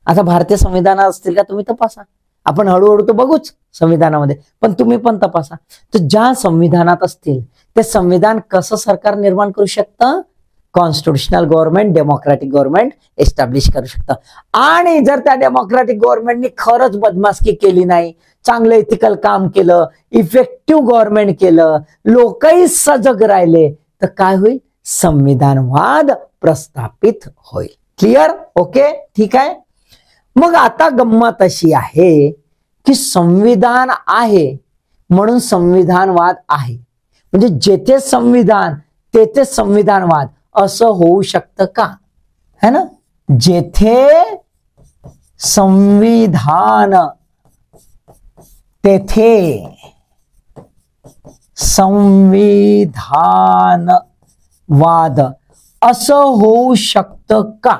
आता भारतीय संविधानात असतील का तुम्ही तपासा, आपण हळूहळू तो बघूच संविधानामध्ये, पण तुम्ही पण तपासा. तर ज्या संविधानात असतील ते संविधान कसं सरकार निर्माण करू शकतं? Constitutional government, democratic government establish करू शकतं. आणि जर त्या डेमोक्रॅटिक गव्हर्नमेंटनी खरंच बदमास्की केली नाही, चांगलं इथिकल काम केलं, इफेक्टिव्ह गव्हर्नमेंट केलं, लोकही सजग राहिले, तर काय होईल? संविधानवाद प्रस्थापित होईल. क्लिअर? ओके, ठीक आहे. मग आता गंमत अशी आहे की संविधान आहे म्हणून संविधानवाद आहे, म्हणजे जेथे संविधान तेथे संविधानवाद असं होऊ शकतं का? है ना? जेथे संविधान तेथे संविधानवाद असं होऊ शकतं का?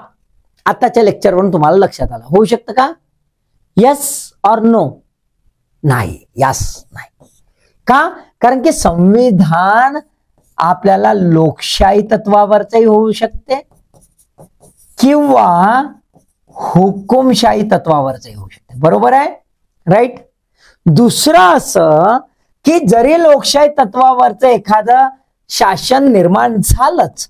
आताच्या लेक्चरवरून तुम्हाला लक्षात आलं. होऊ शकतं का? Yes or no? नाही, यस नाही. का? कारण की संविधान आपल्याला लोकशाही तत्वावरचंही होऊ शकते किंवा हुकुमशाही तत्वावरचंही होऊ शकते. बरोबर आहे? राईट. दुसरं असं की जरी लोकशाही तत्वावरचं एखादं शासन निर्माण झालंच,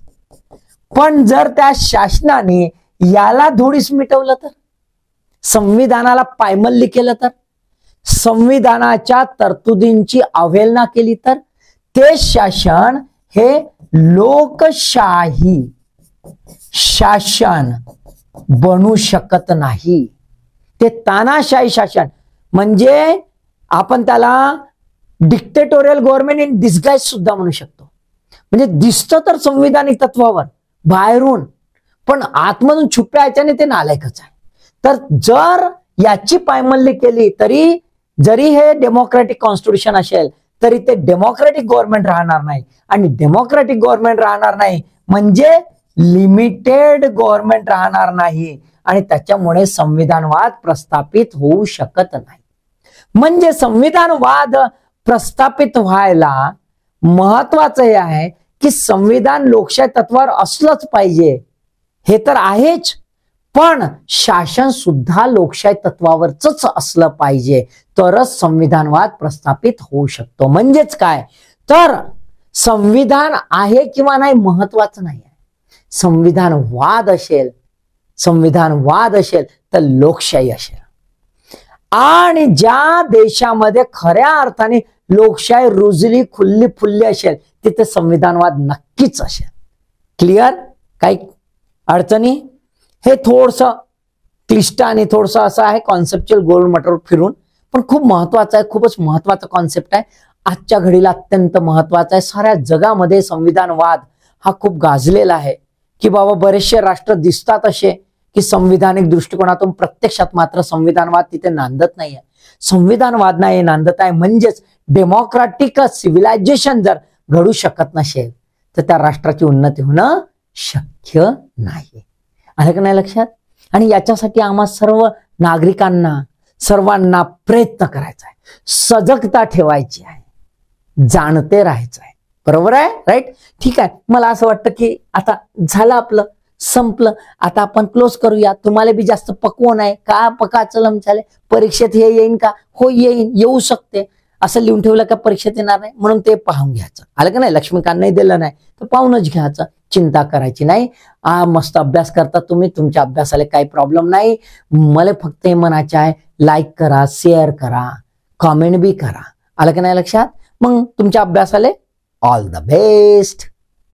पण जर त्या शासनाने याला धुळीस मिटवलं तर, संविधानाला पायमल्ली केलं तर, संविधानाच्या तरतुदींची अवहेलना केली तर, ते शासन हे लोकशाही शासन बनू शकत नाही. ते तानाशाही शासन, म्हणजे आपण त्याला डिक्टेटोरियल गव्हर्नमेंट इन डिस्गाइज सुद्धा म्हणू शकतो. म्हणजे दिसतं तर संविधानिक तत्वावर बाहेरून, पण आतमधून छुप्या ह्याच्याने ते नालायकच आहे. तर जर याची पायमल्ली केली तरी, जरी हे डेमोक्रॅटिक कॉन्स्टिट्यूशन असेल तरी ते डेमोक्रॅटिक गव्हर्नमेंट राहणार नाही. आणि डेमोक्रॅटिक गव्हर्नमेंट राहणार नाही म्हणजे लिमिटेड गव्हर्नमेंट राहणार नाही, आणि त्याच्यामुळे संविधानवाद प्रस्थापित होऊ शकत नाही. म्हणजे संविधानवाद प्रस्थापित व्हायला महत्वाचं हे आहे की संविधान लोकशाही तत्वावर असलंच पाहिजे, हे तर आहेच, पण शासन सुद्धा लोकशाही तत्वावरच असलं पाहिजे, तरच संविधानवाद प्रस्थापित होऊ शकतो. म्हणजेच काय तर संविधान आहे किंवा नाही महत्वाचं नाही आहे. संविधानवाद असेल तर लोकशाही असेल. आणि ज्या देशामध्ये खऱ्या अर्थाने लोकशाही रुजली खुल्ली फुल्ली असेल तिथे संविधानवाद नक्कीच असेल. क्लिअर? काही अडचणी? हे थोडंसं क्लिष्ट आणि थोडंसं असं आहे कॉन्सेप्च्युअल गोल मटर फिरून, पण खूप महत्वाचं आहे. खूपच महत्वाचा कॉन्सेप्ट आहे. आजच्या घडीला अत्यंत महत्वाचा आहे. साऱ्या जगामध्ये संविधानवाद हा खूप गाजलेला आहे की बाबा बरेचसे राष्ट्र दिसतात असे की संविधानिक दृष्टिकोनातून प्रत्यक्षात मात्र संविधानवाद तिथे नांदत नाहीये. संविधानवाद नाही नांदत आहे, म्हणजेच डेमोक्रॅटिक सिव्हिलायझेशन जर घडू शकत नसेल तर त्या राष्ट्राची उन्नती होणं शक्य नाही. आलं का नाही लक्षात? आणि याच्यासाठी आम्हा सर्व नागरिकांना, सर्वांना प्रयत्न करायचा आहे, सजगता ठेवायची आहे, जाणते राहायचं आहे. बरोबर आहे? राईट. ठीक आहे. मला असं वाटतं की आता झालं, आपलं संपलं. आता आपण क्लोज करूया. तुम्हाला बी जास्त पकवू नाही का? पकाचं लमचाले परीक्षेत हे येईन का? हो येईन, येऊ शकते. असं लिहून ठेवलं का परीक्षेत येणार नाही, म्हणून ते पाहून घ्यायचं. आलं का नाही? लक्ष्मीकांतही दिलं नाही तर पाहूनच घ्यायचं. चिंता करायची नाही. मस्त अभ्यास करता तुम्ही, तुमच्या अभ्यासाला काही प्रॉब्लेम नाही. मला फक्त हे म्हणायचं आहे, लाईक करा, शेअर करा, कॉमेंट बी करा. आलं का नाही लक्षात? मग तुमच्या अभ्यासाला ऑल द बेस्ट.